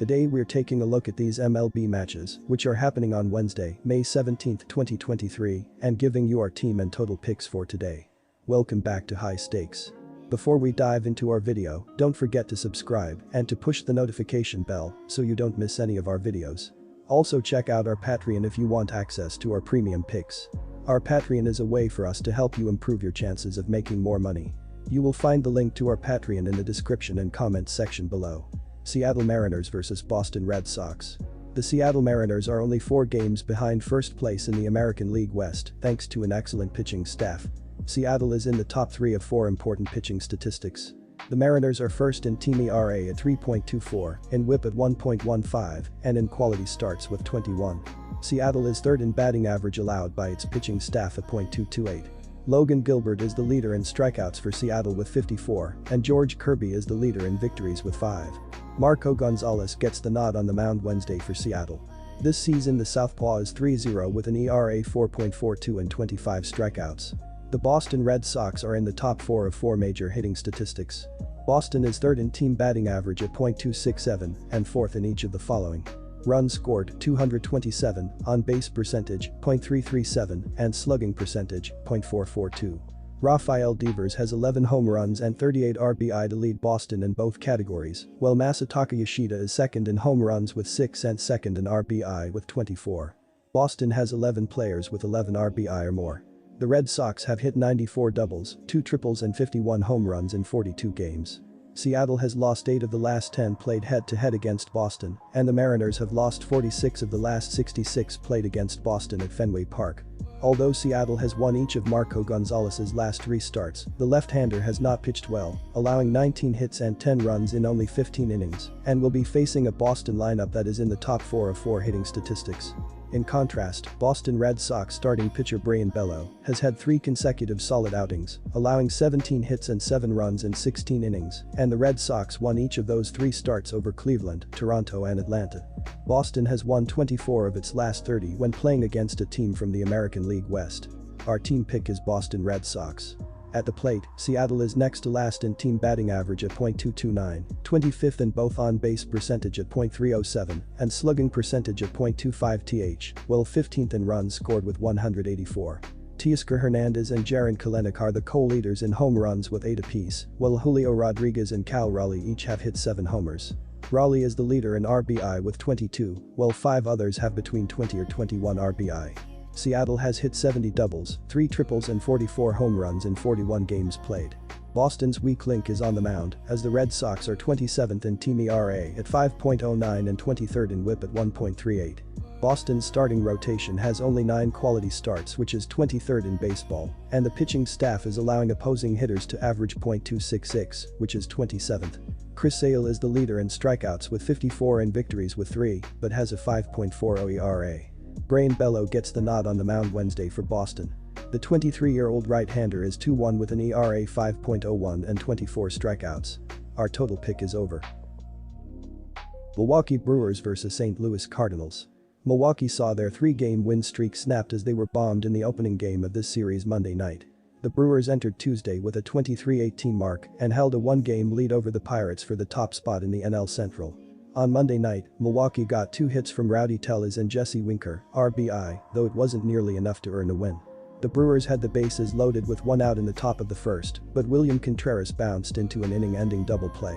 Today we're taking a look at these MLB matches, which are happening on Wednesday, May 17, 2023, and giving you our team and total picks for today. Welcome back to High Stakes. Before we dive into our video, don't forget to subscribe and to push the notification bell so you don't miss any of our videos. Also check out our Patreon if you want access to our premium picks. Our Patreon is a way for us to help you improve your chances of making more money. You will find the link to our Patreon in the description and comments section below. Seattle Mariners vs Boston Red Sox. The Seattle Mariners are only 4 games behind first place in the American League West thanks to an excellent pitching staff. Seattle is in the top 3 of 4 important pitching statistics. The Mariners are first in team ERA at 3.24, in WHIP at 1.15, and in quality starts with 21. Seattle is third in batting average allowed by its pitching staff at .228. Logan Gilbert is the leader in strikeouts for Seattle with 54, and George Kirby is the leader in victories with 5. Marco Gonzalez gets the nod on the mound Wednesday for Seattle. This season the Southpaw is 3-0 with an ERA 4.42 and 25 strikeouts. The Boston Red Sox are in the top 4 of 4 major hitting statistics. Boston is third in team batting average at .267 and fourth in each of the following. Runs scored 227, on-base percentage .337 and slugging percentage .442. Rafael Devers has 11 home runs and 38 RBI to lead Boston in both categories, while Masataka Yoshida is second in home runs with 6 and second in RBI with 24. Boston has 11 players with 11 RBI or more. The Red Sox have hit 94 doubles, 2 triples and 51 home runs in 42 games. Seattle has lost 8 of the last 10 played head-to-head against Boston, and the Mariners have lost 46 of the last 66 played against Boston at Fenway Park. Although Seattle has won each of Marco Gonzalez's last 3 starts, the left-hander has not pitched well, allowing 19 hits and 10 runs in only 15 innings, and will be facing a Boston lineup that is in the top 4 of 4 hitting statistics. In contrast, Boston Red Sox starting pitcher Brayan Bello has had 3 consecutive solid outings, allowing 17 hits and 7 runs in 16 innings, and the Red Sox won each of those 3 starts over Cleveland, Toronto and Atlanta. Boston has won 24 of its last 30 when playing against a team from the American League West. Our team pick is Boston Red Sox. At the plate, Seattle is next to last in team batting average at .229, 25th in both on-base percentage at .307 and slugging percentage at .25 th, while 15th in runs scored with 184. Teoscar Hernandez and Jarren Kelenic are the co-leaders in home runs with 8 apiece, while Julio Rodriguez and Cal Raleigh each have hit 7 homers. Raleigh is the leader in RBI with 22, while 5 others have between 20 or 21 RBI. Seattle has hit 70 doubles, 3 triples and 44 home runs in 41 games played. Boston's weak link is on the mound, as the Red Sox are 27th in team ERA at 5.09 and 23rd in WHIP at 1.38. Boston's starting rotation has only 9 quality starts, which is 23rd in baseball, and the pitching staff is allowing opposing hitters to average .266, which is 27th. Chris Sale is the leader in strikeouts with 54 and victories with 3, but has a 5.40 ERA. Brayan Bello gets the nod on the mound Wednesday for Boston. The 23-year-old right-hander is 2-1 with an ERA 5.01 and 24 strikeouts. Our total pick is over. Milwaukee Brewers vs St. Louis Cardinals. Milwaukee saw their 3-game win streak snapped as they were bombed in the opening game of this series Monday night. The Brewers entered Tuesday with a 23-18 mark and held a 1-game lead over the Pirates for the top spot in the NL Central. On Monday night, Milwaukee got 2 hits from Rowdy Tellez and Jesse Winker, RBI, though it wasn't nearly enough to earn a win. The Brewers had the bases loaded with 1 out in the top of the first, but William Contreras bounced into an inning-ending double play.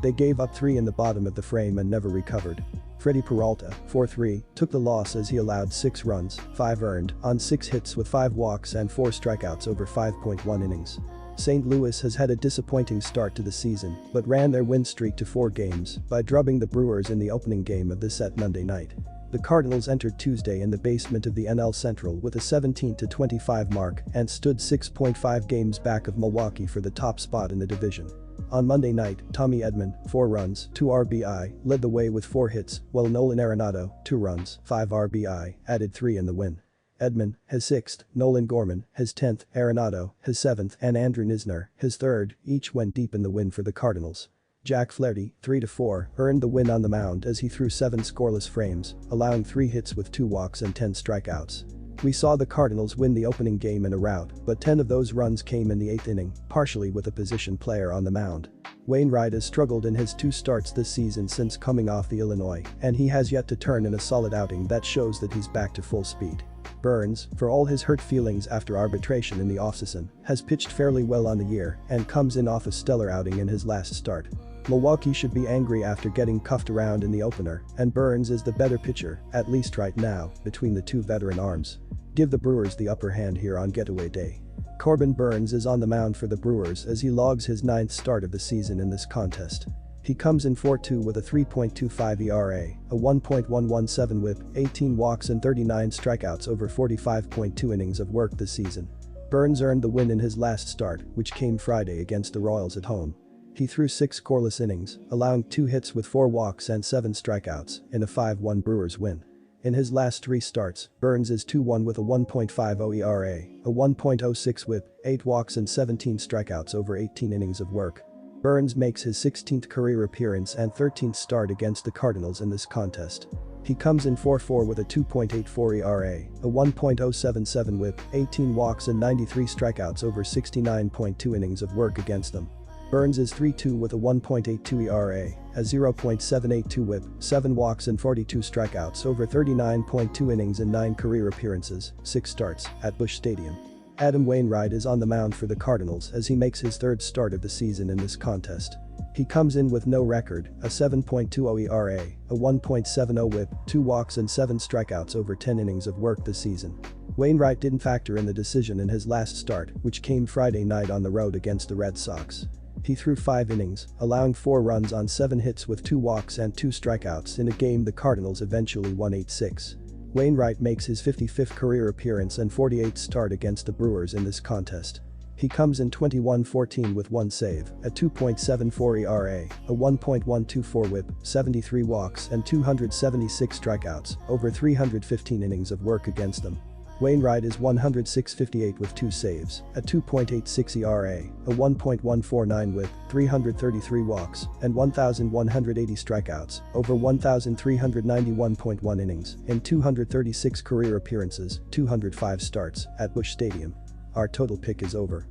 They gave up 3 in the bottom of the frame and never recovered. Freddie Peralta, 4-3, took the loss as he allowed 6 runs, 5 earned, on 6 hits with 5 walks and 4 strikeouts over 5.1 innings. St. Louis has had a disappointing start to the season, but ran their win streak to 4 games by drubbing the Brewers in the opening game of the set Monday night. The Cardinals entered Tuesday in the basement of the NL Central with a 17-25 mark and stood 6.5 games back of Milwaukee for the top spot in the division. On Monday night, Tommy Edman, 4 runs, 2 RBI, led the way with 4 hits, while Nolan Arenado, 2 runs, 5 RBI, added 3 in the win. Edman has 6th, Nolan Gorman has 10th, Arenado has 7th and Andrew Knizner has 3rd, each went deep in the win for the Cardinals. Jack Flaherty, 3-4, earned the win on the mound as he threw 7 scoreless frames, allowing 3 hits with 2 walks and 10 strikeouts. We saw the Cardinals win the opening game in a rout, but 10 of those runs came in the 8th inning, partially with a position player on the mound. Wainwright has struggled in his 2 starts this season since coming off the Illinois, and he has yet to turn in a solid outing that shows that he's back to full speed. Burns, for all his hurt feelings after arbitration in the offseason, has pitched fairly well on the year and comes in off a stellar outing in his last start. Milwaukee should be angry after getting cuffed around in the opener, and Burns is the better pitcher, at least right now, between the 2 veteran arms. Give the Brewers the upper hand here on getaway day. Corbin Burns is on the mound for the Brewers as he logs his 9th start of the season in this contest. He comes in 4-2 with a 3.25 ERA, a 1.117 WHIP, 18 walks and 39 strikeouts over 45.2 innings of work this season. Burns earned the win in his last start, which came Friday against the Royals at home. He threw 6 scoreless innings, allowing 2 hits with 4 walks and 7 strikeouts in a 5-1 Brewers win. In his last 3 starts, Burns is 2-1 with a 1.50 ERA, a 1.06 WHIP, 8 walks and 17 strikeouts over 18 innings of work. Burns makes his 16th career appearance and 13th start against the Cardinals in this contest. He comes in 4-4 with a 2.84 ERA, a 1.077 WHIP, 18 walks and 93 strikeouts over 69.2 innings of work against them. Burns is 3-2 with a 1.82 ERA, a 0.782 WHIP, 7 walks and 42 strikeouts over 39.2 innings in 9 career appearances, 6 starts, at Busch Stadium. Adam Wainwright is on the mound for the Cardinals as he makes his 3rd start of the season in this contest. He comes in with no record, a 7.20 ERA, a 1.70 WHIP, 2 walks and 7 strikeouts over 10 innings of work this season. Wainwright didn't factor in the decision in his last start, which came Friday night on the road against the Red Sox. He threw 5 innings, allowing 4 runs on 7 hits with 2 walks and 2 strikeouts in a game the Cardinals eventually won 8-6. Wainwright makes his 55th career appearance and 48th start against the Brewers in this contest. He comes in 21-14 with 1 save, a 2.74 ERA, a 1.124 WHIP, 73 walks and 276 strikeouts over 315 innings of work against them. Wainwright is 106-58 with 2 saves, a 2.86 ERA, a 1.149 WHIP, 333 walks, and 1,180 strikeouts over 1,391.1 innings in 236 career appearances, 205 starts, at Busch Stadium. Our total pick is over.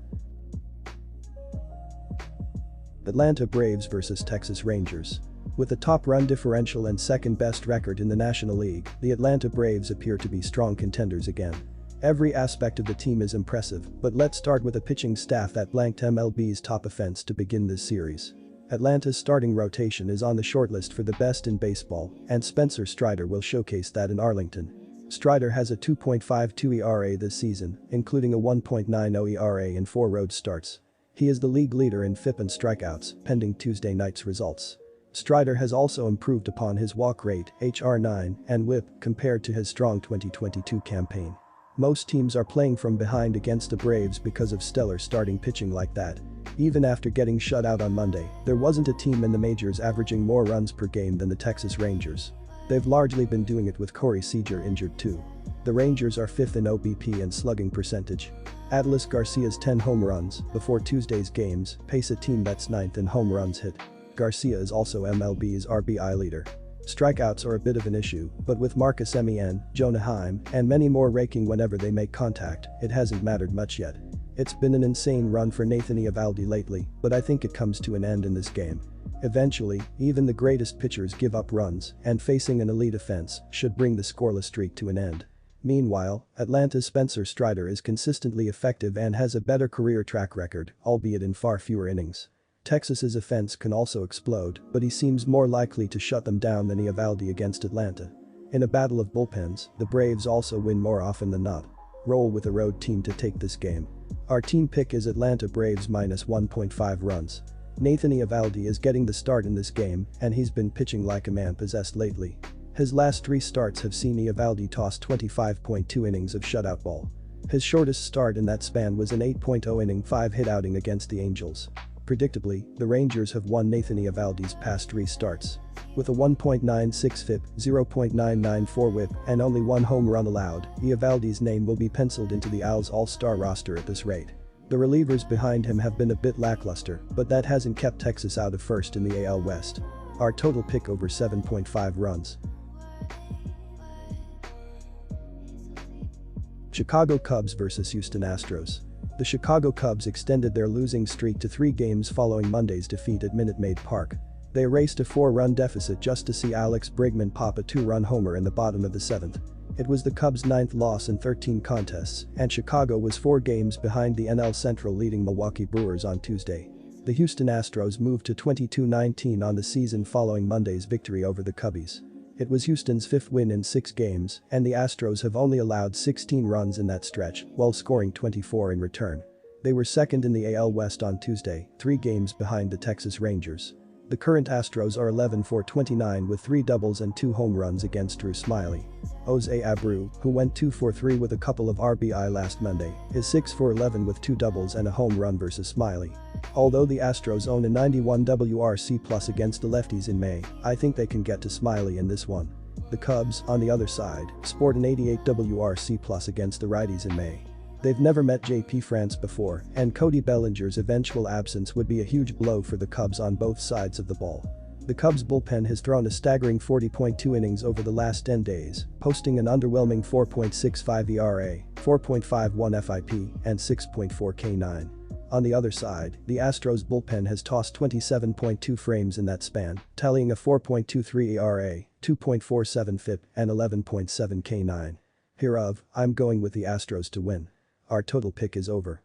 Atlanta Braves vs Texas Rangers. With the top run differential and 2nd best record in the National League, the Atlanta Braves appear to be strong contenders again. Every aspect of the team is impressive, but let's start with a pitching staff that blanked MLB's top offense to begin this series. Atlanta's starting rotation is on the shortlist for the best in baseball, and Spencer Strider will showcase that in Arlington. Strider has a 2.52 ERA this season, including a 1.90 ERA in 4 road starts. He is the league leader in FIP and strikeouts, pending Tuesday night's results. Strider has also improved upon his walk rate, HR9, and WHIP compared to his strong 2022 campaign. Most teams are playing from behind against the Braves because of stellar starting pitching like that. Even after getting shut out on Monday, there wasn't a team in the majors averaging more runs per game than the Texas Rangers. They've largely been doing it with Corey Seager injured too. The Rangers are 5th in OBP and slugging percentage. Adolis Garcia's 10 home runs before Tuesday's games pace a team that's 9th in home runs hit. Garcia is also MLB's RBI leader. Strikeouts are a bit of an issue, but with Marcus Semien, Jonah Heim, and many more raking whenever they make contact, it hasn't mattered much yet. It's been an insane run for Nathan Eovaldi lately, but I think it comes to an end in this game. Eventually, even the greatest pitchers give up runs, and facing an elite offense should bring the scoreless streak to an end. Meanwhile, Atlanta's Spencer Strider is consistently effective and has a better career track record, albeit in far fewer innings. Texas's offense can also explode, but he seems more likely to shut them down than Eovaldi against Atlanta. In a battle of bullpens, the Braves also win more often than not. Roll with a road team to take this game. Our team pick is Atlanta Braves minus 1.5 runs. Nathan Eovaldi is getting the start in this game, and he's been pitching like a man possessed lately. His last 3 starts have seen Eovaldi toss 25.2 innings of shutout ball. His shortest start in that span was an 8.0 inning 5-hit outing against the Angels. Predictably, the Rangers have won Nathan Eovaldi's past 3 starts. With a 1.96 FIP, 0.994 WHIP, and only 1 home run allowed, Eovaldi's name will be penciled into the Owls' all-star roster at this rate. The relievers behind him have been a bit lackluster, but that hasn't kept Texas out of first in the AL West. Our total pick over 7.5 runs. Chicago Cubs vs Houston Astros. The Chicago Cubs extended their losing streak to 3 games following Monday's defeat at Minute Maid Park. They erased a 4-run deficit just to see Alex Bregman pop a 2-run homer in the bottom of the 7th. It was the Cubs' 9th loss in 13 contests, and Chicago was 4 games behind the NL Central leading Milwaukee Brewers on Tuesday. The Houston Astros moved to 22-19 on the season following Monday's victory over the Cubbies. It was Houston's 5th win in 6 games, and the Astros have only allowed 16 runs in that stretch, while scoring 24 in return. They were second in the AL West on Tuesday, 3 games behind the Texas Rangers. The current Astros are 11-for-29 with 3 doubles and 2 home runs against Drew Smyly. Jose Abreu, who went 2-for-3 with a couple of RBI last Monday, is 6-for-11 with 2 doubles and a home run versus Smyly. Although the Astros own a 91 WRC+ against the lefties in May, I think they can get to Smyly in this one. The Cubs, on the other side, sport an 88 WRC+ against the righties in May. They've never met JP France before, and Cody Bellinger's eventual absence would be a huge blow for the Cubs on both sides of the ball. The Cubs bullpen has thrown a staggering 40.2 innings over the last 10 days, posting an underwhelming 4.65 ERA, 4.51 FIP, and 6.4 K9. On the other side, the Astros bullpen has tossed 27.2 frames in that span, tallying a 4.23 ERA, 2.47 FIP, and 11.7 K9. Hereof, I'm going with the Astros to win. Our total pick is over.